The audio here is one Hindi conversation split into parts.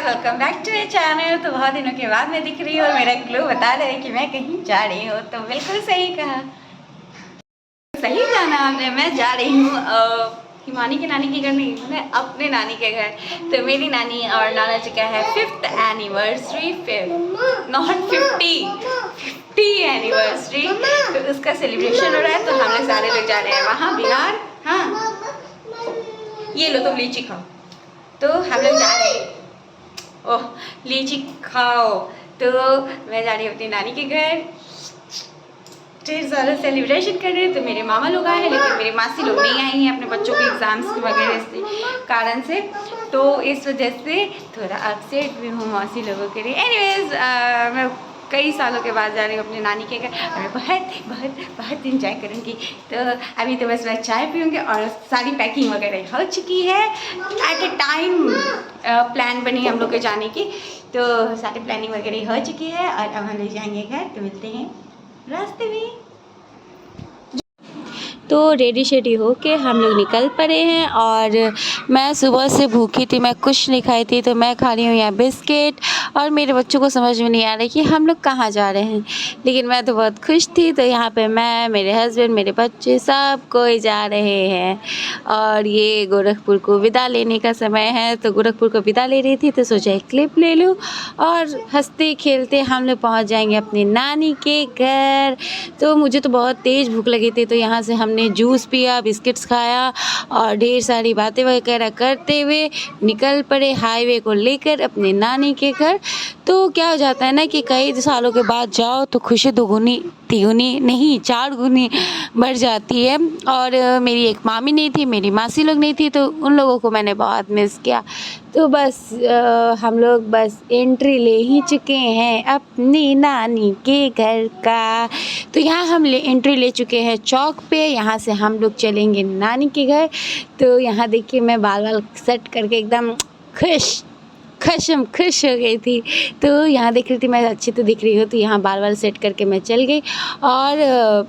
Welcome back to my channel. तो बहुत दिनों के बाद मैं दिख रही हूँ और मेरा ग्लो बता रहे हैं कि मैं कहीं जा रही हूँ। तो बिल्कुल सही कहा, सही जाना आपने। मैं जा रही हूँ हिमानी के नानी के घर नहीं, मैं अपने नानी के घर। तो मेरी नानी और नाना जी का है 5th एनिवर्सरी, 5 नॉट 50 एनिवर्सरी। तो उसका सेलिब्रेशन हो रहा है, तो हम लोग सारे लोग जा रहे हैं वहाँ बिहार। हाँ, ये लो तुम लीची खाओ। तो हम लोग जा रहे हैं, ओह लीची खाओ। तो मैं जा रही हूँ अपनी नानी के घर, ढेर सारा सेलिब्रेशन कर रहे हैं। तो मेरे मामा लोग आए हैं, लेकिन मेरे मासी लोग नहीं आई हैं अपने बच्चों के एग्ज़ाम्स वगैरह से कारण से। तो इस वजह से थोड़ा अपसेट भी हूँ मौसी लोगों के लिए। एनीवेज मैं कई सालों के बाद जा रही हूँ अपने नानी के घर और मैं बहुत बहुत बहुत इंजॉय करूँगी। तो अभी तो बस मैं चाय पीऊँगी और सारी पैकिंग वगैरह हो चुकी है। एट ए टाइम प्लान बनी हम लोग के जाने की, तो सारी प्लानिंग वगैरह हो चुकी है और अब हम लोग जाएंगे घर। तो मिलते हैं रास्ते में। तो रेडी शेडी हो के हम लोग निकल पड़े हैं और मैं सुबह से भूखी थी, मैं कुछ नहीं खाई थी। तो मैं खा रही हूँ यहाँ बिस्किट और मेरे बच्चों को समझ में नहीं आ रहा कि हम लोग कहाँ जा रहे हैं, लेकिन मैं तो बहुत खुश थी। तो यहाँ पे मैं, मेरे हस्बैंड, मेरे बच्चे सब कोई जा रहे हैं और ये गोरखपुर को विदा लेने का समय है। तो गोरखपुर को विदा ले रही थी तो सोचा एक क्लिप ले लूँ और हंसते खेलते हम लोग पहुँच जाएंगे अपनी नानी के घर। तो मुझे तो बहुत तेज़ भूख लगी थी, तो यहाँ से हमने जूस पिया, बिस्किट्स खाया और ढेर सारी बातें वगैरह करते हुए निकल पड़े हाईवे को लेकर अपने नानी के घर। तो क्या हो जाता है ना कि कई सालों के बाद जाओ तो खुशी दोगुनी तिगुनी नहीं 4 गुनी बढ़ जाती है। और मेरी एक मामी नहीं थी, मेरी मासी लोग नहीं थी, तो उन लोगों को मैंने बहुत मिस किया। तो बस हम लोग बस एंट्री ले ही चुके हैं अपनी नानी के घर का। तो यहाँ हम एंट्री ले चुके हैं चौक पे। यहाँ से हम लोग चलेंगे नानी के घर। तो यहाँ देखिए मैं बाल सेट करके एकदम खुश हो गई थी। तो यहाँ देख रही थी मैं अच्छी तो दिख रही हूँ, तो यहाँ बाल सेट करके मैं चल गई। और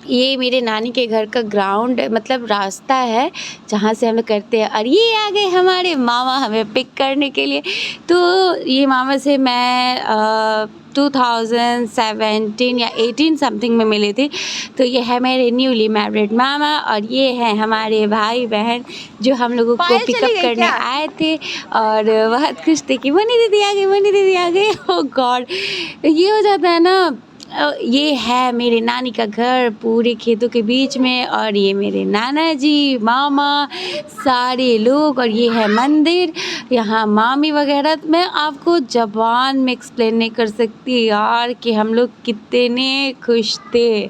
ये मेरे नानी के घर का ग्राउंड मतलब रास्ता है जहाँ से हम लोग करते हैं। और ये आ गए हमारे मामा हमें पिक करने के लिए। तो ये मामा से मैं 2017 या 18 समथिंग में मिली थी। तो ये है मेरे न्यूली मैरिड मामा और ये हैं हमारे भाई बहन जो हम लोगों को पिकअप करने आए थे। और बहुत खुश थे कि मनी दीदी आ गई, मनी दीदी आ गई। ओह गॉड, ये हो जाता है ना। ये है मेरे नानी का घर पूरे खेतों के बीच में और ये मेरे नाना जी, मामा, सारे लोग। और ये है मंदिर, यहाँ मामी वगैरह। मैं आपको ज़बान में एक्सप्लेन नहीं कर सकती यार कि हम लोग कितने खुश थे।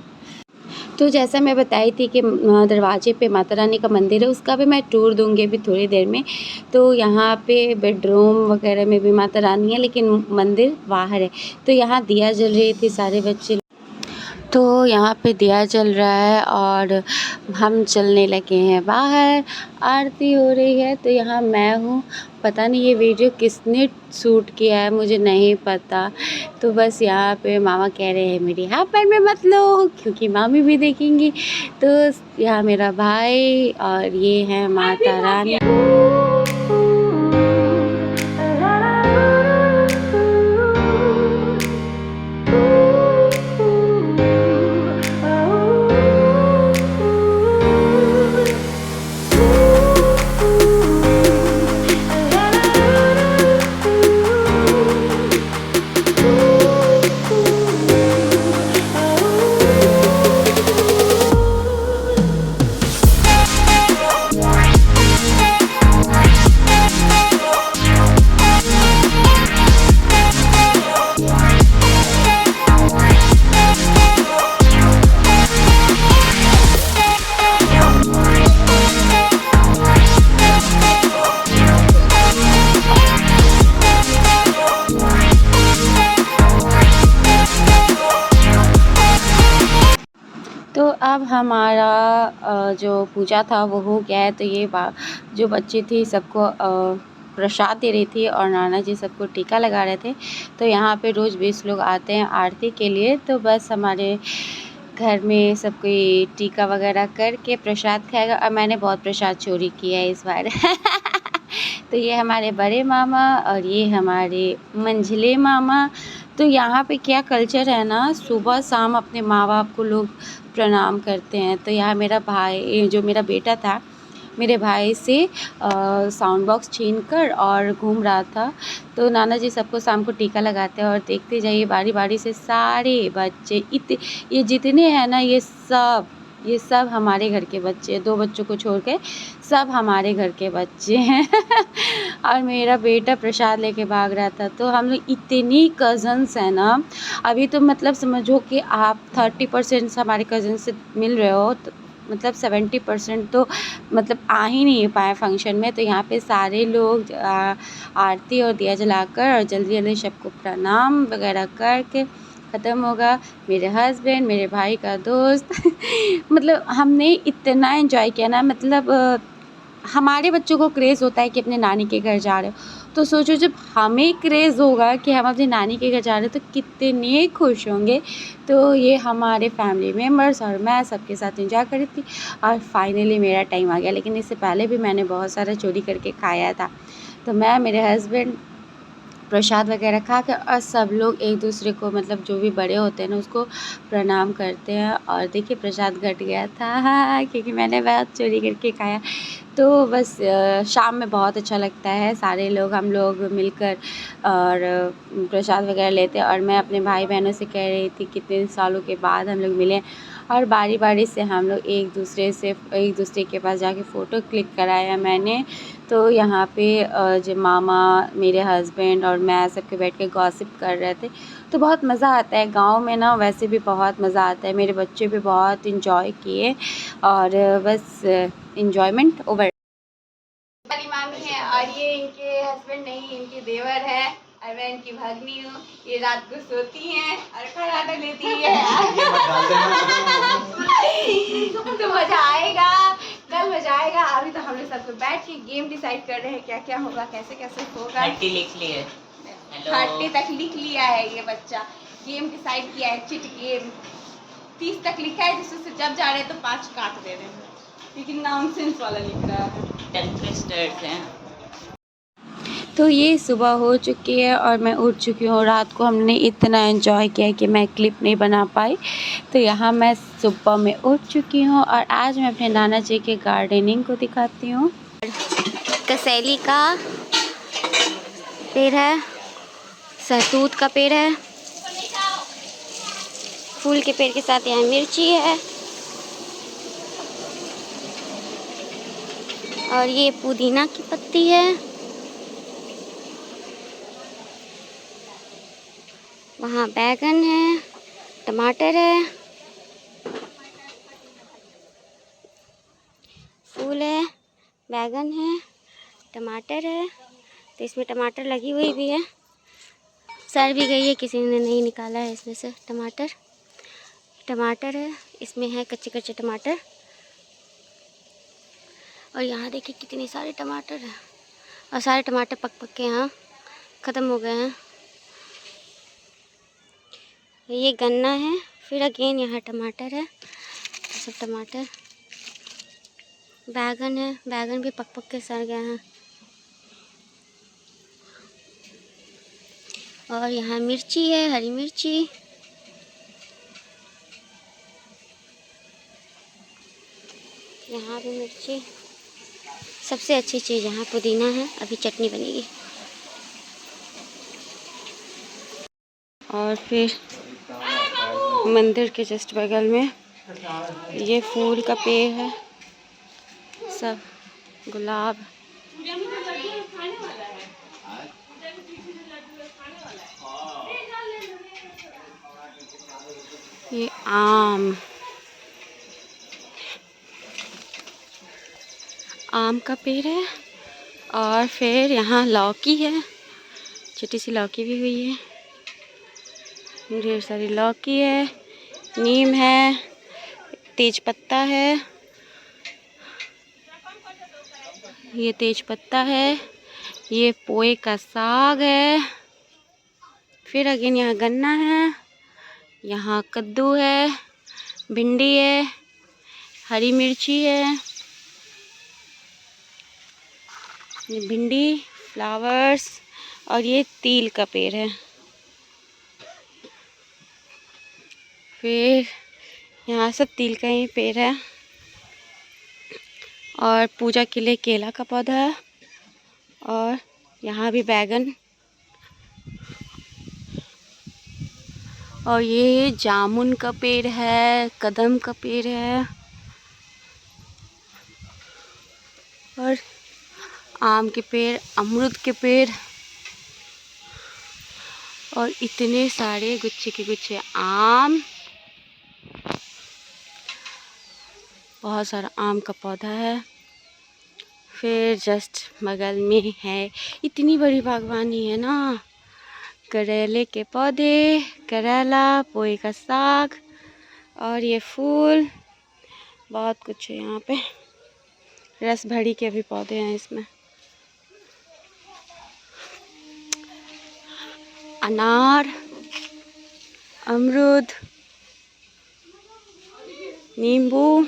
तो जैसा मैं बताई थी कि दरवाजे पे माता रानी का मंदिर है, उसका भी मैं टूर दूँगी अभी थोड़ी देर में। तो यहाँ पे बेडरूम वगैरह में भी माता रानी है, लेकिन मंदिर बाहर है। तो यहाँ दिया जल रही थी, सारे बच्चे। तो यहाँ पे दिया जल रहा है और हम चलने लगे हैं बाहर, आरती हो रही है। तो यहाँ मैं हूँ, पता नहीं ये वीडियो किसने शूट किया है मुझे नहीं पता। तो बस यहाँ पे मामा कह रहे हैं मेरी हाफ पैंट में मत लो क्योंकि मामी भी देखेंगी। तो यहाँ मेरा भाई और ये है माता रानी। तो अब हमारा जो पूजा था वो हो गया है। तो ये जो बच्चे थे सबको प्रसाद दे रही थी और नाना जी सबको टीका लगा रहे थे। तो यहाँ पे रोज़ 20 लोग आते हैं आरती के लिए। तो बस हमारे घर में सब कोई टीका वगैरह करके प्रसाद खाएगा। और मैंने बहुत प्रसाद चोरी किया है इस बार तो ये हमारे बड़े मामा और ये हमारे मंझले मामा। तो यहाँ पे क्या कल्चर है ना, सुबह शाम अपने माँ बाप को लोग प्रणाम करते हैं। तो यहाँ मेरा भाई, जो मेरा बेटा था, मेरे भाई से साउंड बॉक्स छीन कर और घूम रहा था। तो नाना जी सबको शाम को टीका लगाते हैं और देखते जाइए बारी बारी से सारे बच्चे ये जितने हैं ना, ये सब हमारे घर के बच्चे हैं, 2 बच्चों को छोड़ के सब हमारे घर के बच्चे हैं। और मेरा बेटा प्रसाद लेके भाग रहा था। तो हम लोग इतनी कज़न्स हैं ना, अभी तो मतलब समझो कि आप 30% हमारे कज़न से मिल रहे हो, तो मतलब 70% तो मतलब आ ही नहीं पाए फंक्शन में। तो यहाँ पे सारे लोग आरती और दिया जलाकर और जल्दी जल्दी सबको प्रणाम वगैरह करके ख़त्म होगा। मेरे हस्बैंड, मेरे भाई का दोस्त मतलब हमने इतना एंजॉय किया ना, मतलब हमारे बच्चों को क्रेज़ होता है कि अपने नानी के घर जा रहे हो, तो सोचो जब हमें क्रेज़ होगा कि हम अपनी नानी के घर जा रहे हैं तो कितने खुश होंगे। तो ये हमारे फैमिली मेम्बर्स और मैं सबके साथ एंजॉय कर रही थी। और फाइनली मेरा टाइम आ गया, लेकिन इससे पहले भी मैंने बहुत सारा चोरी करके खाया था। तो मैं, मेरे हस्बैंड प्रसाद वगैरह खा के और सब लोग एक दूसरे को, मतलब जो भी बड़े होते हैं ना, उसको प्रणाम करते हैं। और देखिए प्रसाद घट गया था क्योंकि मैंने बहुत चोरी करके खाया। तो बस शाम में बहुत अच्छा लगता है, सारे लोग हम लोग मिलकर और प्रसाद वगैरह लेते हैं। और मैं अपने भाई बहनों से कह रही थी कितने सालों के बाद हम लोग मिले, और बारी बारी से हम लोग एक दूसरे के पास जाके फ़ोटो क्लिक कराया मैंने। तो यहाँ पे जो मामा, मेरे हस्बैंड और मैं सबके बैठ के गॉसिप कर रहे थे। तो बहुत मज़ा आता है गाँव में ना, वैसे भी बहुत मज़ा आता है। मेरे बच्चे भी बहुत इंजॉय किए और बस इंजॉयमेंट ओवर। वाली मामी है और ये इनके हस्बैंड नहीं, इनके देवर है और मैं इनकी भगनी हूँ। ये रात को सोती हैं और खराटा लेती है। तो मजा आएगा, कल मजा आएगा। अभी तो हम लोग सबको बैठ के गेम डिसाइड कर रहे हैं क्या क्या होगा, कैसे कैसे होगा। 30 लिख लिए, 30 तक लिख लिया है ये बच्चा। गेम डिसाइड किया है, चिट गेम। 30 तक लिखा है, जिससे जब जा रहे हैं तो 5 काट दे रहे हैं, लेकिन नॉनसेंस वाला लिख रहा है। 10 ट्विस्टर्स हैं। तो ये सुबह हो चुकी है और मैं उठ चुकी हूँ। रात को हमने इतना एंजॉय किया कि मैं क्लिप नहीं बना पाई। तो यहाँ मैं सुबह में उठ चुकी हूँ और आज मैं अपने नाना जी के गार्डनिंग को दिखाती हूँ। कसेली का पेड़ है, सहतूत का पेड़ है, फूल के पेड़ के साथ यहाँ मिर्ची है और ये पुदीना की पत्ती है। वहाँ बैगन है, टमाटर है, फूल है, बैगन है, टमाटर है। तो इसमें टमाटर लगी हुई भी है, सड़ भी गई है, किसी ने नहीं निकाला है इसमें से टमाटर है, इसमें है कच्चे कच्चे टमाटर। और यहाँ देखिए कितने सारे टमाटर हैं और सारे टमाटर पक के यहाँ ख़त्म हो गए हैं। ये गन्ना है, फिर अगेन यहाँ टमाटर है, सब टमाटर। बैगन है, बैगन भी पक के सड़ गए हैं। और यहाँ मिर्ची है, हरी मिर्ची। यहाँ भी मिर्ची। सबसे अच्छी चीज़ यहाँ पुदीना है, अभी चटनी बनेगी। और फिर मंदिर के जस्ट बगल में ये फूल का पेड़ है, सब गुलाब। ये आम का पेड़ है। और फिर यहाँ लौकी है, छोटी सी लौकी भी हुई है, ढेर सारी लौकी है, नीम है, तेज पत्ता है, ये तेज पत्ता है, ये पोए का साग है। फिर अगेन यहाँ गन्ना है, यहाँ कद्दू है, भिंडी है, हरी मिर्ची है, ये भिंडी, फ्लावर्स और ये तिल का पेड़ है। फिर यहाँ सब तिल का ही पेड़ है और पूजा के लिए केला का पौधा है और यहाँ भी बैगन और ये जामुन का पेड़ है, कदम का पेड़ है और आम के पेड़, अमरूद के पेड़ और इतने सारे गुच्छे के गुच्छे आम, बहुत सारा आम का पौधा है। फिर जस्ट बगल में है, इतनी बड़ी बागवानी है ना, करेले के पौधे, करेला, पोए का साग और ये फूल, बहुत कुछ है यहाँ पे। रस भरी के भी पौधे हैं इसमें। अनार, अमरूद, नींबू,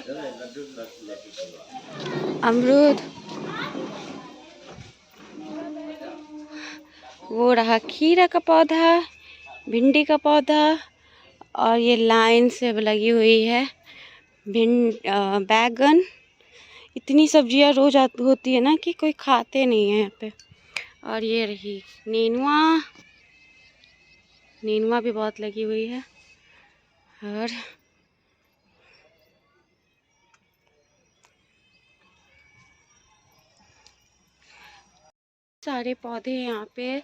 अमरूद, वो रहा खीरा का पौधा, भिंडी का पौधा और ये लाइन से लगी हुई है बैगन। इतनी सब्जियां रोज होती है ना कि कोई खाते नहीं है यहाँ पे। और ये रही नेनुआ, नेनुआ भी बहुत लगी हुई है और सारे पौधे हैं यहाँ पे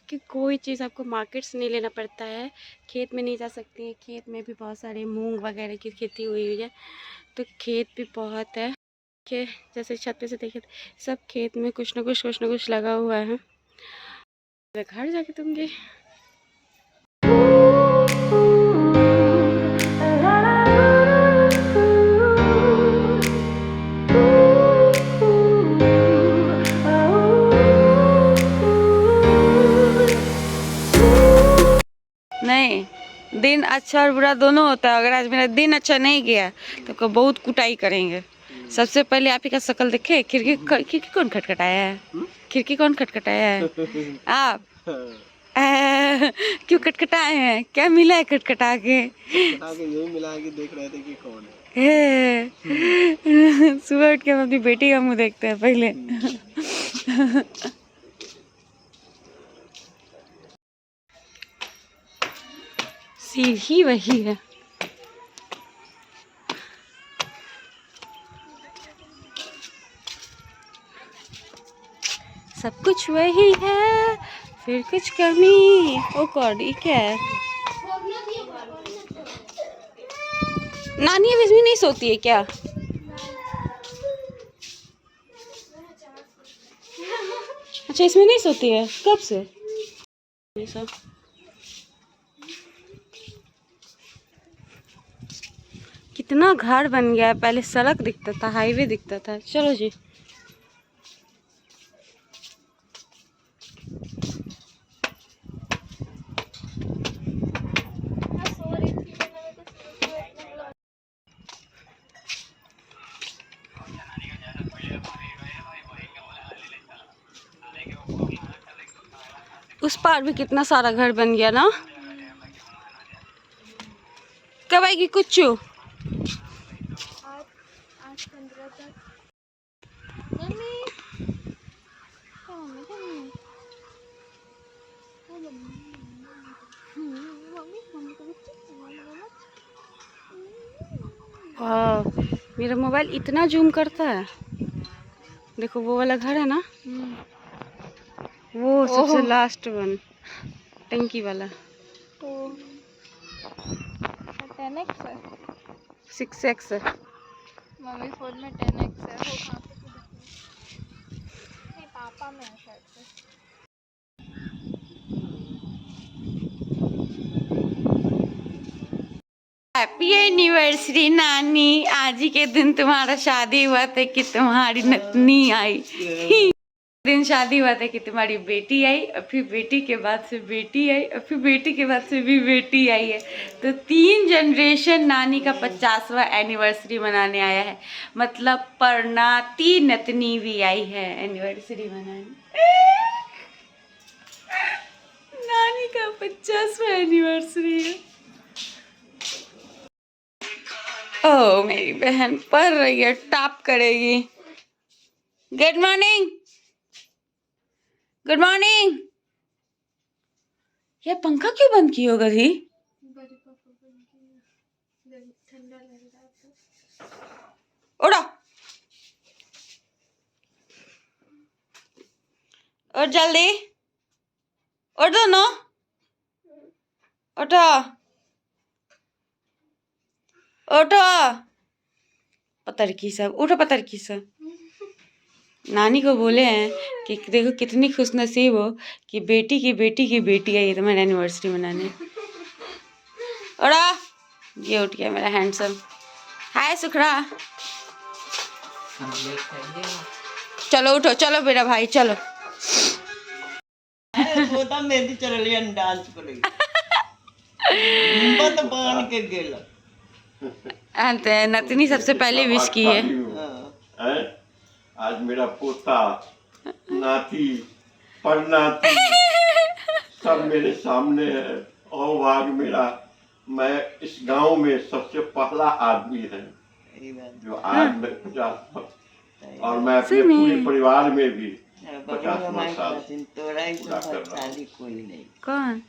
कि कोई चीज़ आपको मार्केट से नहीं लेना पड़ता है। खेत में नहीं जा सकती है, खेत में भी बहुत सारे मूंग वगैरह की खेती हुई है तो खेत भी बहुत है कि जैसे छत पे से देखे सब खेत में कुछ ना कुछ लगा हुआ है। घर जाके दूँगी। नहीं, दिन अच्छा और बुरा दोनों होता है। अगर आज मेरा दिन अच्छा नहीं गया तो बहुत कुटाई करेंगे। सबसे पहले आप ही का शक्ल देखे। खिड़की कौन खटखटाया है? खिड़की कौन खटखटाया है? आप क्यों खटखटाए हैं? क्या मिला है खटखटा के? यही मिला है कि देख रहे थे कि कौन है। सुबह उठ के हम अपनी बेटी का मुँह देखते हैं पहले। सीढ़ी वही है। सब कुछ वही है, फिर कुछ कमी। ओ गॉड, ये क्या है? नानी अब इसमें नहीं सोती है क्या? अच्छा, इसमें नहीं सोती है? कब से? कितना घर बन गया है। पहले सड़क दिखता था, हाईवे दिखता था। चलो जी। उस पार भी कितना सारा घर बन गया ना। कब आएगी कुच्चू? मेरा मोबाइल इतना जूम करता है। देखो वो वाला घर है ना, वो सबसे लास्ट वन, टंकी वाला। 10x है, 6x है। मम्मी फोन में 10x है। वो कहाँ से नहीं, पापा में है शायद से। हैप्पी एनिवर्सरी नानी। आज ही के दिन तुम्हारा शादी हुआ था कि तुम्हारी नतनी आई। दिन शादी हुआ था कि तुम्हारी बेटी आई, और फिर बेटी के बाद से बेटी आई, और फिर बेटी के बाद से भी बेटी आई है। तो 3 जनरेशन नानी का 50वां एनिवर्सरी मनाने आया है। मतलब परनाती नतनी भी आई है एनिवर्सरी मनाने। नानी का 50वां एनिवर्सरी है। ओह मेरी बहन पढ़ रही है, टॉप करेगी। Good morning, good morning. ये पंखा क्यों बंद की होगा जी? उड़ा और जल्दी उठ दो ना, उठो उठो। पतरकी सब उठो, पतरकी सब। नानी को बोले हैं कि देखो कितनी खुशनसीब हो कि बेटी की बेटी की बेटी आई है तुम्हारी एनिवर्सरी मनाने। उड़ा, ये उठ गया मेरा हैंडसम। हाय सुखड़ा, चलो उठो, चलो मेरा भाई चलो। होता मेरी चरलियन डांस करेगी बत बांध के गेल अंत नतनी सबसे पहले विश की है। आज मेरा पोता, नाती, परनाती सब मेरे सामने है। और भाग मेरा, मैं इस गांव में सबसे पहला आदमी है जो आज मैं 50 और मैं अपने पूरे परिवार में भी 50वां साल पूरा कर रहा हूँ। कोई नहीं कौन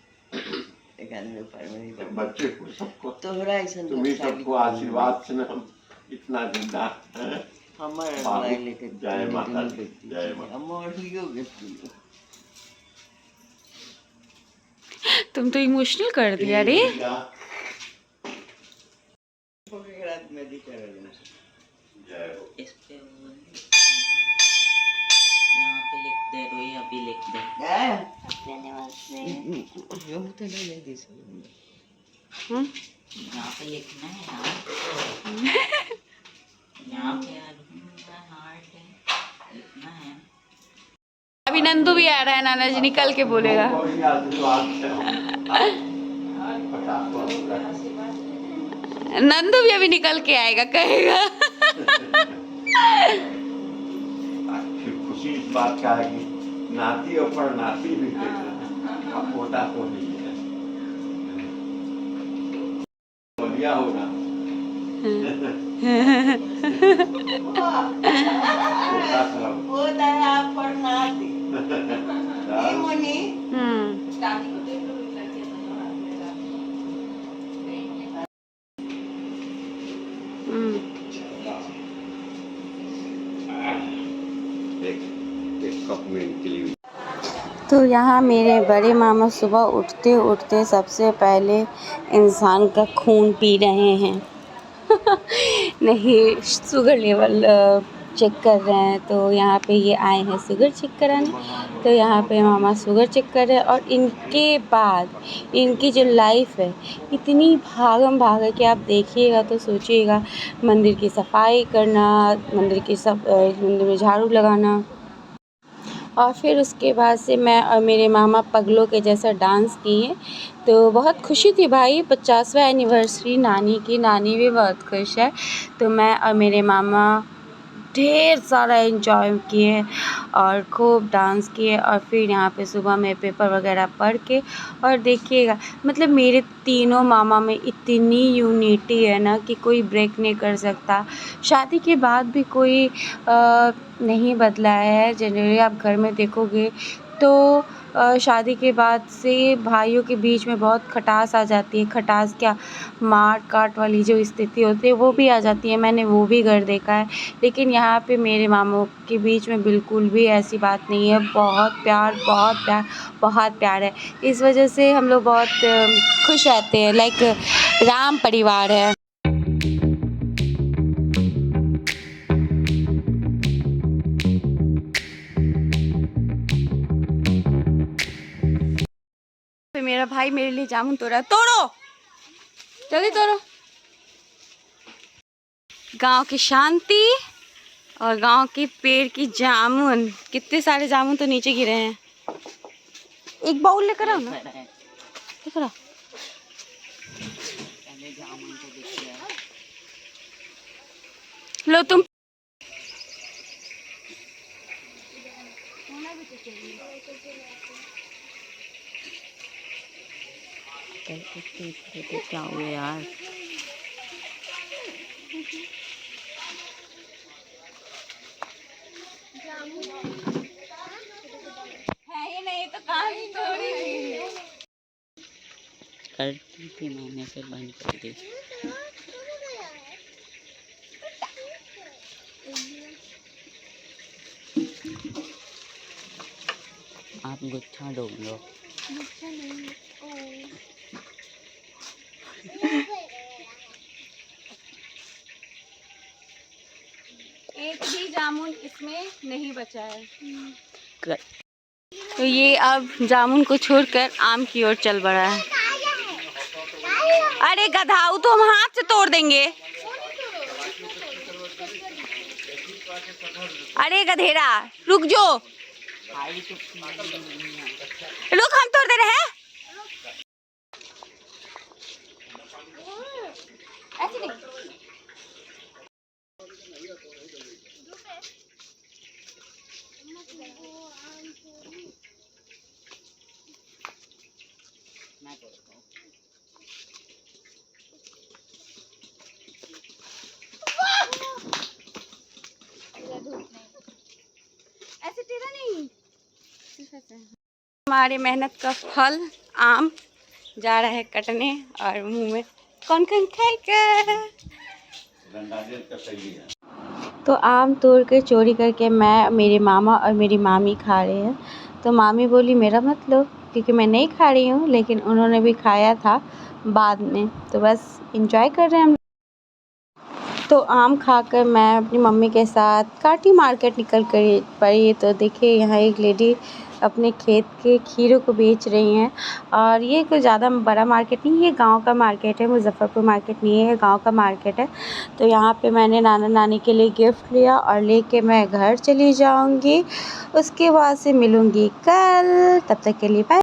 बच्चे को सबको, तुम्ही सबको आशीर्वाद से हम इतना जिंदा है। जय माता दी, जय माता। तुम तो इमोशनल कर दिया रे। इस पे यहाँ पे लिख दे, रोई अभी लिख दे। यहाँ पे लिखना है यार। यहाँ पे हार्ट है, लिखना है। अभी नंदू भी आ रहा है, नाना जी निकल के बोलेगा। नंदू भी अभी निकल के आएगा, कहेगा। खुशी इस बात का है कि नाती और परनाती भी अब पोता तो नहीं है, बोलिया होगा। तो यहाँ मेरे बड़े मामा सुबह उठते उठते सबसे पहले इंसान का खून पी रहे हैं। नहीं, शुगर लेवल चेक कर रहे हैं। तो यहाँ पे ये आए हैं शुगर चेक कराने। तो यहाँ पे मामा शुगर चेक कर रहे हैं। और इनके बाद इनकी जो लाइफ है इतनी भागम भाग है कि आप देखिएगा तो सोचिएगा, मंदिर की सफाई करना, मंदिर में झाड़ू लगाना, और फिर उसके बाद से मैं और मेरे मामा पगलों के जैसा डांस किए। तो बहुत खुशी थी भाई, 50वां एनिवर्सरी नानी की, नानी भी बहुत खुश है। तो मैं और मेरे मामा ढेर सारा एंजॉय किए और खूब डांस किए। और फिर यहाँ पे सुबह में पेपर वगैरह पढ़ के, और देखिएगा मतलब मेरे तीनों मामा में इतनी यूनिटी है ना कि कोई ब्रेक नहीं कर सकता। शादी के बाद भी कोई नहीं बदला है। जनरली आप घर में देखोगे तो शादी के बाद से भाइयों के बीच में बहुत खटास आ जाती है। खटास क्या, मार काट वाली जो स्थिति होती है वो भी आ जाती है। मैंने वो भी घर देखा है। लेकिन यहाँ पे मेरे मामों के बीच में बिल्कुल भी ऐसी बात नहीं है। बहुत प्यार, बहुत प्यार, बहुत प्यार है। इस वजह से हम लोग बहुत खुश रहते हैं, लाइक राम परिवार है। मेरा भाई मेरे लिए जामुन तोड़ा, तोड़ो जल्दी तोड़ो। गांव की शांति और गांव के पेड़ की जामुन, कितने सारे जामुन तो नीचे गिरे हैं। एक बाउल लेकर आओ ना, लेकर आओ। पहले जामुन को देखिए। लो तुम। क्या हुआ यार? है ही नहीं तो कहाँ से तोड़ी? करती थी मैंने, फिर बंद कर दी। आप गुच्छा ढूंढ लो। एक भी जामुन इसमें नहीं बचा है। तो ये अब जामुन को छोड़कर आम की ओर चल बढ़ा है। अरे गधाऊ, तो हम हाथ से तोड़ देंगे। अरे गधेरा रुक जो, रुक, हम तोड़ दे रहे हैं। ऐसे नहीं। ऐसे टेढ़ा नहीं, सिर्फ ऐसे। हमारे मेहनत का फल आम जा रहा है कटने, और मुंह में कौन कौन खाएगा। तो आम तोड़ के चोरी करके मैं, मेरे मामा और मेरी मामी खा रहे हैं। तो मामी बोली मेरा मत लो, क्योंकि मैं नहीं खा रही हूँ, लेकिन उन्होंने भी खाया था बाद में, तो बस इंजॉय कर रहे हैं हम। तो आम खाकर मैं अपनी मम्मी के साथ काटी मार्केट निकल कर पड़ी। तो देखिए यहाँ एक लेडी अपने खेत के खीरों को बेच रही हैं, और ये कोई ज़्यादा बड़ा मार्केट नहीं, ये गांव का मार्केट है, मुजफ्फरपुर मार्केट नहीं है, गांव का मार्केट है। तो यहाँ पे मैंने नाना नानी के लिए गिफ्ट लिया और लेके मैं घर चली जाऊँगी। उसके बाद से मिलूँगी कल, तब तक के लिए बाय।